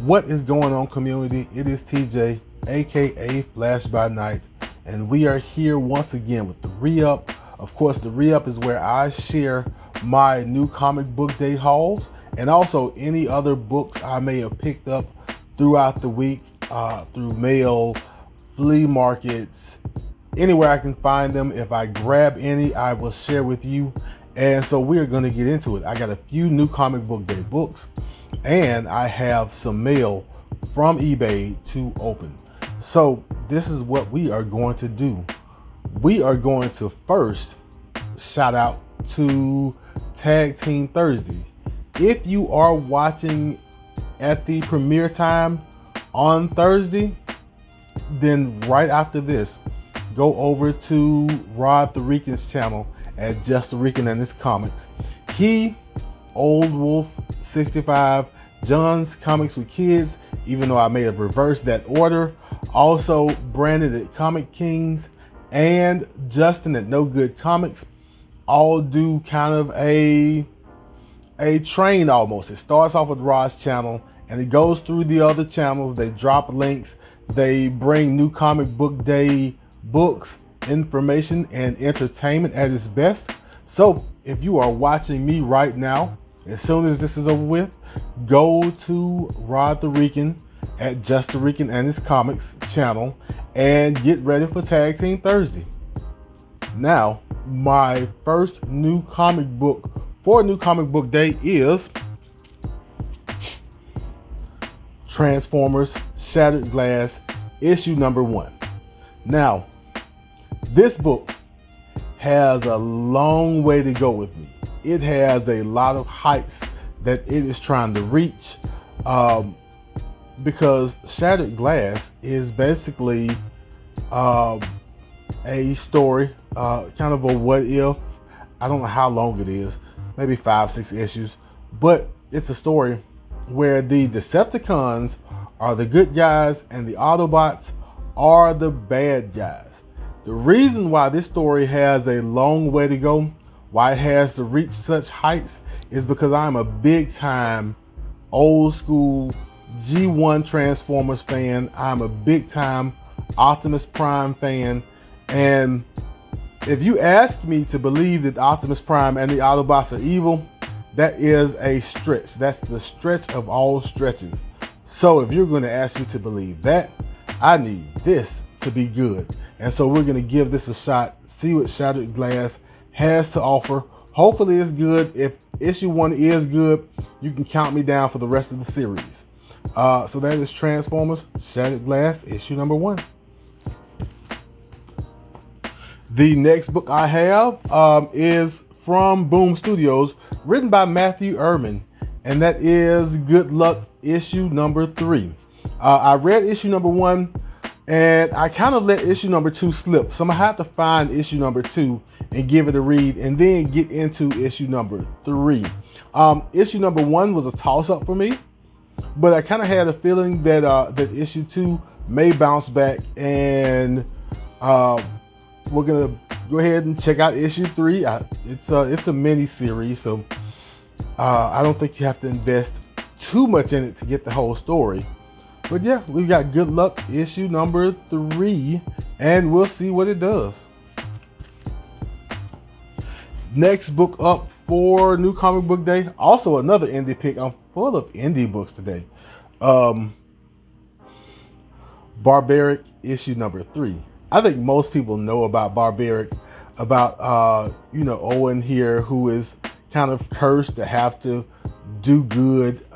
What is going on, community? It is TJ, aka Flash by Night, and we are here once again with the re-up. Of course, the re-up is where I share my new comic book day hauls and also any other books I may have picked up throughout the week, through mail, flea markets, anywhere I can find them. If I grab any, I will share with you. And so we are going to get into it. I got a few new comic book day books, and I have some mail from eBay to open. So this is what we are going to do. We are going to first shout out to Tag Team Thursday. If you are watching at the premiere time on Thursday, then right after this, go over to Rod the Rican's channel at Just the Rican and his comics. He, Old Wolf 65, John's Comics with Kids, even though I may have reversed that order, also Brandon at Comic Kings, and Justin at No Good Comics, all do kind of a train almost. It starts off with Rod's channel and it goes through the other channels. They drop links, they bring new comic book day books, information, and entertainment at its best. So if you are watching me right now, as soon as this is over with, go to Rod the Rican at Just the Rican and his comics channel and get ready for Tag Team Thursday. Now, my first new comic book for New Comic Book Day is Transformers Shattered Glass, issue number 1. Now, this book has a long way to go with me. It has a lot of heights that it is trying to reach, because Shattered Glass is basically a story, kind of a what if. I don't know how long it is, maybe 5-6 issues, but it's a story where the Decepticons are the good guys and the Autobots are the bad guys. The reason why this story has a long way to go, why it has to reach such heights, is because I'm a big time old school G1 Transformers fan. I'm a big time Optimus Prime fan. And if you ask me to believe that Optimus Prime and the Autobots are evil, that is a stretch. That's the stretch of all stretches. So if you're going to ask me to believe that, I need this to be good. And so we're going to give this a shot, see what Shattered Glass has to offer. Hopefully it's good. If issue 1 is good, you can count me down for the rest of the series. So that is Transformers Shattered Glass, issue number 1. The next book I have is from Boom Studios, written by Matthew Erman, and that is Good Luck, issue number 3. I read issue number 1, and I kind of let issue number 2 slip. So I'm gonna have to find issue number 2 and give it a read, and then get into issue number 3. Issue number 1 was a toss-up for me, but I kind of had a feeling that that issue 2 may bounce back, and we're gonna go ahead and check out issue 3. It's a mini series, so I don't think you have to invest too much in it to get the whole story. But yeah, we've got Good Luck, issue number 3, and we'll see what it does. Next book up for New Comic Book Day, also another indie pick. I'm full of indie books today. Barbaric, issue number 3. I think most people know about Barbaric, about Owen here, who is kind of cursed to have to do good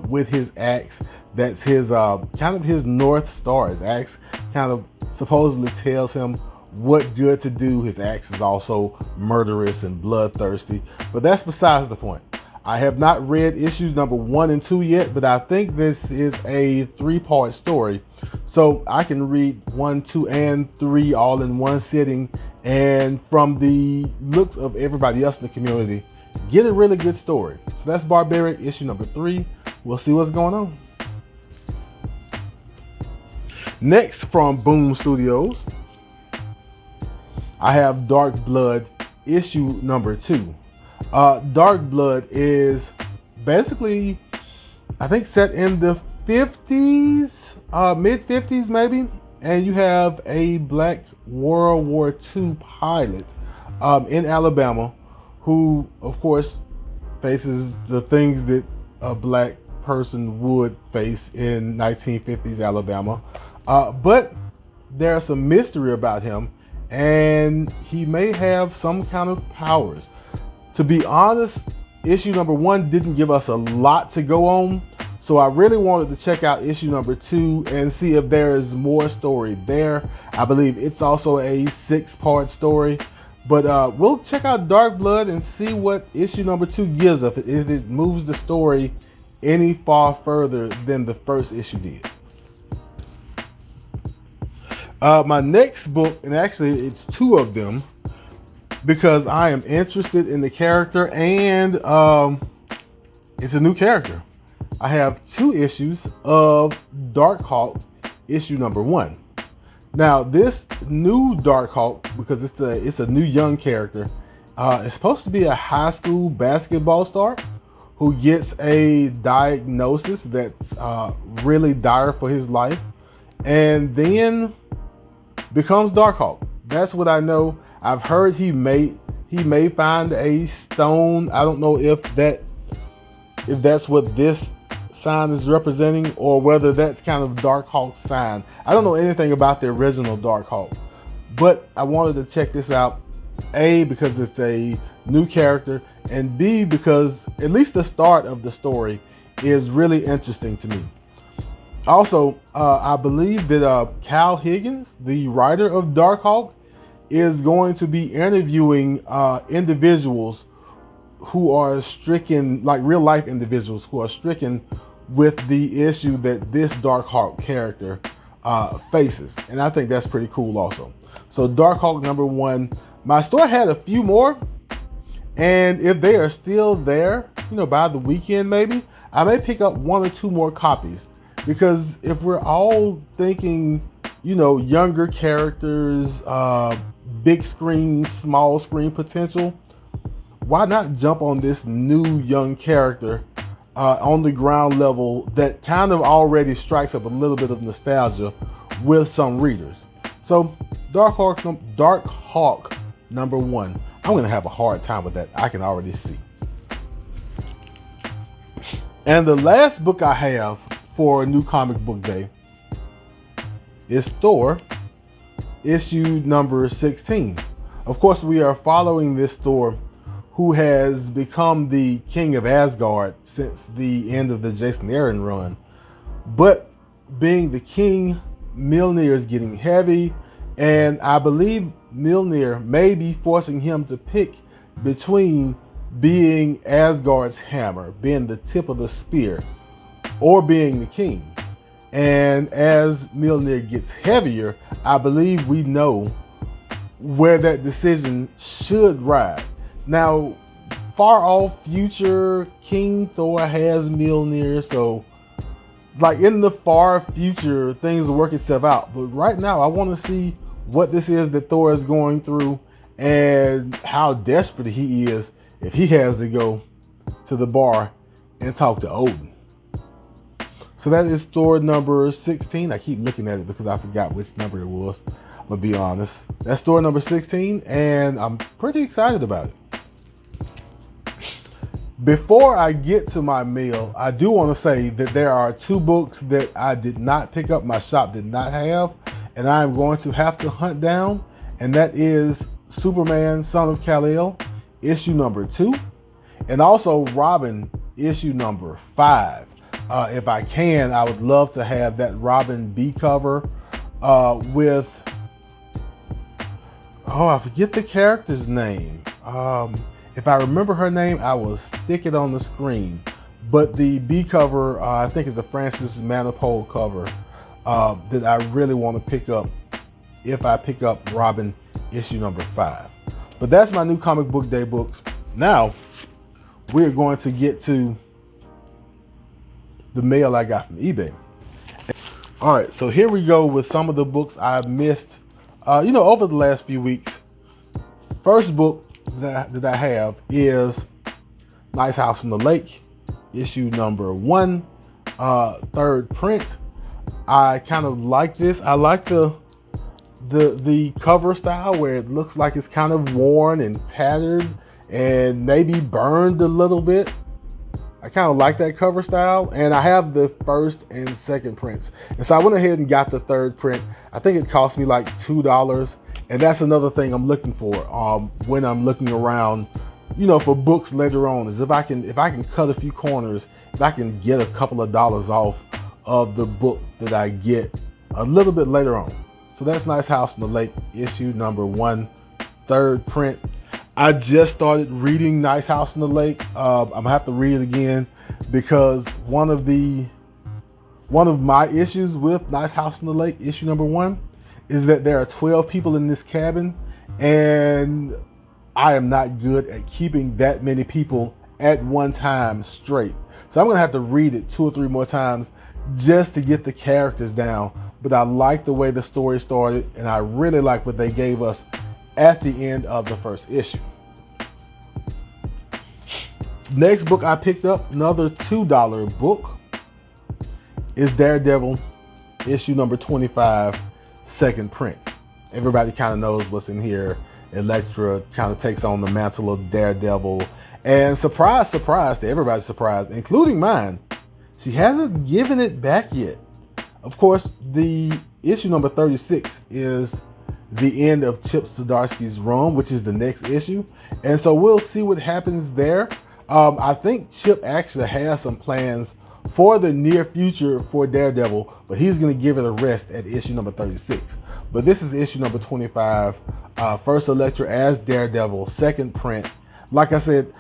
with his axe. That's his kind of his North Star. His axe kind of supposedly tells him what good to do. His axe is also murderous and bloodthirsty, but that's besides the point. I have not read issues number 1 and 2 yet, but I think this is a 3-part story, so I can read 1, 2, and 3 all in one sitting, and from the looks of everybody else in the community, get a really good story. So that's Barbaric, issue number 3. We'll see what's going on. Next, from Boom Studios, I have Dark Blood, issue number 2. Dark Blood is basically, I think, set in the 50s, mid 50s maybe, and you have a black World War II pilot in Alabama who, of course, faces the things that a black person would face in 1950s Alabama. But there's some mystery about him, and he may have some kind of powers. To be honest, issue number 1 didn't give us a lot to go on, so I really wanted to check out issue number 2 and see if there is more story there. I believe it's also a 6-part story, but we'll check out Dark Blood and see what issue number 2 gives us, if it moves the story any far further than the first issue did. My next book, and actually it's 2 of them, because I am interested in the character, and it's a new character. I have 2 issues of Darkhawk, issue number 1. Now, this new Darkhawk, because it's a new young character, it's supposed to be a high school basketball star who gets a diagnosis that's really dire for his life, and then becomes Darkhawk. That's what I know. I've heard he may find a stone. I don't know if that's what this sign is representing, or whether that's kind of Darkhawk's sign. I don't know anything about the original Darkhawk, but I wanted to check this out. A, because it's a new character, and B, because at least the start of the story is really interesting to me. Also, I believe that Cal Higgins, the writer of Darkhawk, is going to be interviewing individuals who are stricken, like real life individuals who are stricken with the issue that this Darkhawk character faces. And I think that's pretty cool also. So Darkhawk number 1. My store had a few more, and if they are still there, by the weekend maybe, I may pick up 1 or 2 more copies. Because if we're all thinking, younger characters, big screen, small screen potential, why not jump on this new young character on the ground level that kind of already strikes up a little bit of nostalgia with some readers? So Darkhawk number 1. I'm going to have a hard time with that. I can already see. And the last book I have for a new comic book day is Thor, issue number 16. Of course, we are following this Thor who has become the king of Asgard since the end of the Jason Aaron run. But being the king, Mjolnir is getting heavy, and I believe Mjolnir may be forcing him to pick between being Asgard's hammer, being the tip of the spear, or being the king. And as Mjolnir gets heavier, I believe we know where that decision should ride. Now, far off future, King Thor has Mjolnir, so like in the far future, things will work itself out. But right now, I want to see what this is that Thor is going through and how desperate he is if he has to go to the bar and talk to Odin. So that is Thor number 16. I keep looking at it because I forgot which number it was. I'm gonna be honest. That's Thor number 16, and I'm pretty excited about it. Before I get to my meal, I do want to say that there are 2 books that I did not pick up, my shop did not have, and I am going to have to hunt down, and that is Superman, Son of Kal-El, issue number 2, and also Robin, issue number 5. If I can, I would love to have that Robin B cover with, I forget the character's name. If I remember her name, I will stick it on the screen. But the B cover, I think is a Francis Manapul cover that I really want to pick up if I pick up Robin issue number 5. But that's my new comic book day books. Now, we're going to get to the mail I got from eBay. All right, so here we go with some of the books I've missed, over the last few weeks. First book that I have is Nice House on the Lake, issue number 1. third print. I kind of like this. I like the cover style where it looks like it's kind of worn and tattered and maybe burned a little bit. I kind of like that cover style, and I have the first and second prints. And so I went ahead and got the third print. I think it cost me like $2. And that's another thing I'm looking for when I'm looking around, for books later on, is if I can cut a few corners, if I can get a couple of dollars off of the book that I get a little bit later on. So that's Nice House on the Lake, issue number 1, third print. I just started reading Nice House on the Lake. I'm gonna have to read it again because one of my issues with Nice House on the Lake, issue number 1, is that there are 12 people in this cabin, and I am not good at keeping that many people at one time straight. So I'm gonna have to read it 2 or 3 more times just to get the characters down. But I like the way the story started, and I really like what they gave us at the end of the first issue. Next book I picked up, another $2 book, is Daredevil, issue number 25, second print. Everybody kind of knows what's in here. Elektra kind of takes on the mantle of Daredevil, and surprise, surprise to everybody's surprise, including mine, she hasn't given it back yet. Of course, the issue number 36 is the end of Chip Zdarsky's run, which is the next issue. And so we'll see what happens there. I think Chip actually has some plans for the near future for Daredevil, but he's going to give it a rest at issue number 36. But this is issue number 25, first Elektra as Daredevil, second print. Like I said,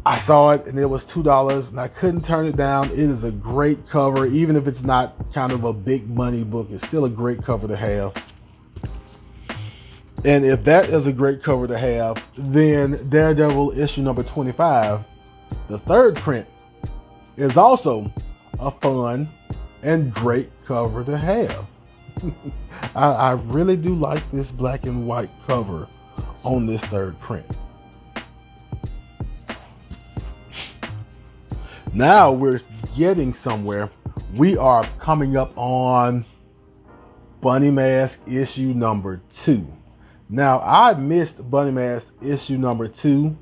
I saw it and it was $2 and I couldn't turn it down. It is a great cover. Even if it's not kind of a big money book, it's still a great cover to have. And if that is a great cover to have, then Daredevil issue number 25, the third print, is also a fun and great cover to have. I really do like this black and white cover on this third print. Now we're getting somewhere. We are coming up on Bunny Mask issue number 2. Now I missed Bunny Mask issue number 2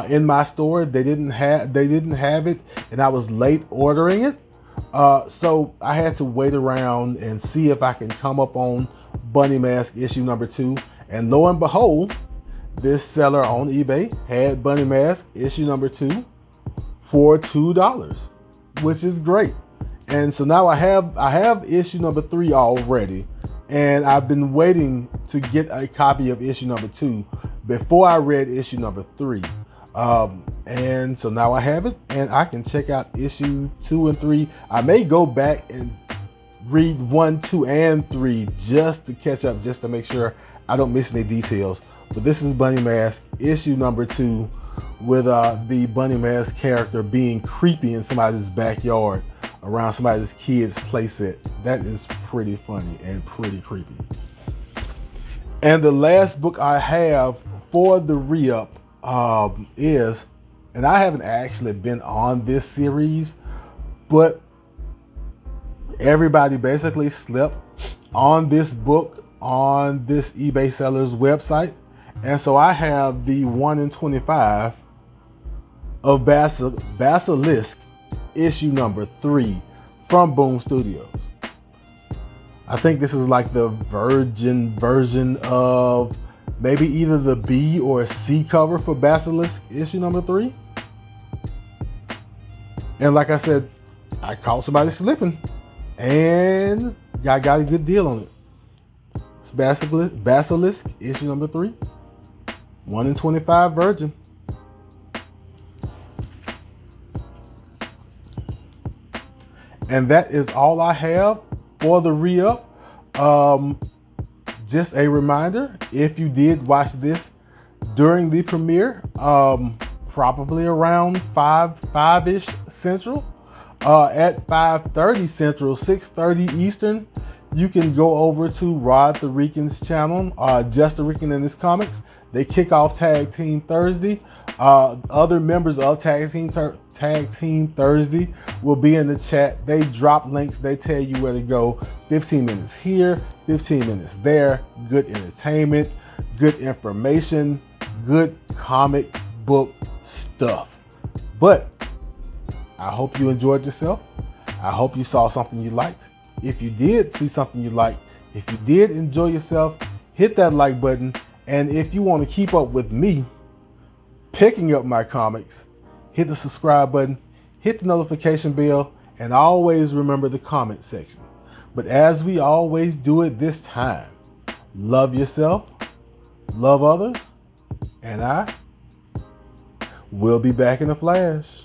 in my store. They didn't have it, and I was late ordering it. So I had to wait around and see if I can come up on Bunny Mask issue number 2. And lo and behold, this seller on eBay had Bunny Mask issue number 2 for $2, which is great. And so now I have issue number 3 already, and I've been waiting to get a copy of issue number 2 before I read issue number 3. And so now I have it, and I can check out issue 2 and 3. I may go back and read 1, 2, and 3 just to catch up, just to make sure I don't miss any details. But this is Bunny Mask issue number 2, with the Bunny Mask character being creepy in somebody's backyard around somebody's kid's playset. That is pretty funny and pretty creepy. And the last book I have for the re-up is, and I haven't actually been on this series, but everybody basically slept on this book on this eBay seller's website. And so I have the 1 in 25 of Basilisk issue number 3 from Boom Studios. I think this is like the virgin version of maybe either the B or C cover for Basilisk issue number 3. And like I said, I caught somebody slipping and I got a good deal on it. It's Basilisk issue number 3. 1 in 25 virgin. And that is all I have for the re-up. Just a reminder, if you did watch this during the premiere, probably around 5-ish Central, at 5:30 Central, 6:30 Eastern, you can go over to Rod the Rican's channel, Just the Rican and his comics. They kick off Tag Team Thursday. Other members of Tag Team Thursday will be in the chat. They drop links. They tell you where to go. 15 minutes here, 15 minutes there. Good entertainment, good information, good comic book stuff. But I hope you enjoyed yourself. I hope you saw something you liked. If you did see something you liked, if you did enjoy yourself, hit that like button. And if you want to keep up with me picking up my comics, hit the subscribe button, hit the notification bell, and always remember the comment section. But as we always do it this time, love yourself, love others, and I will be back in a flash.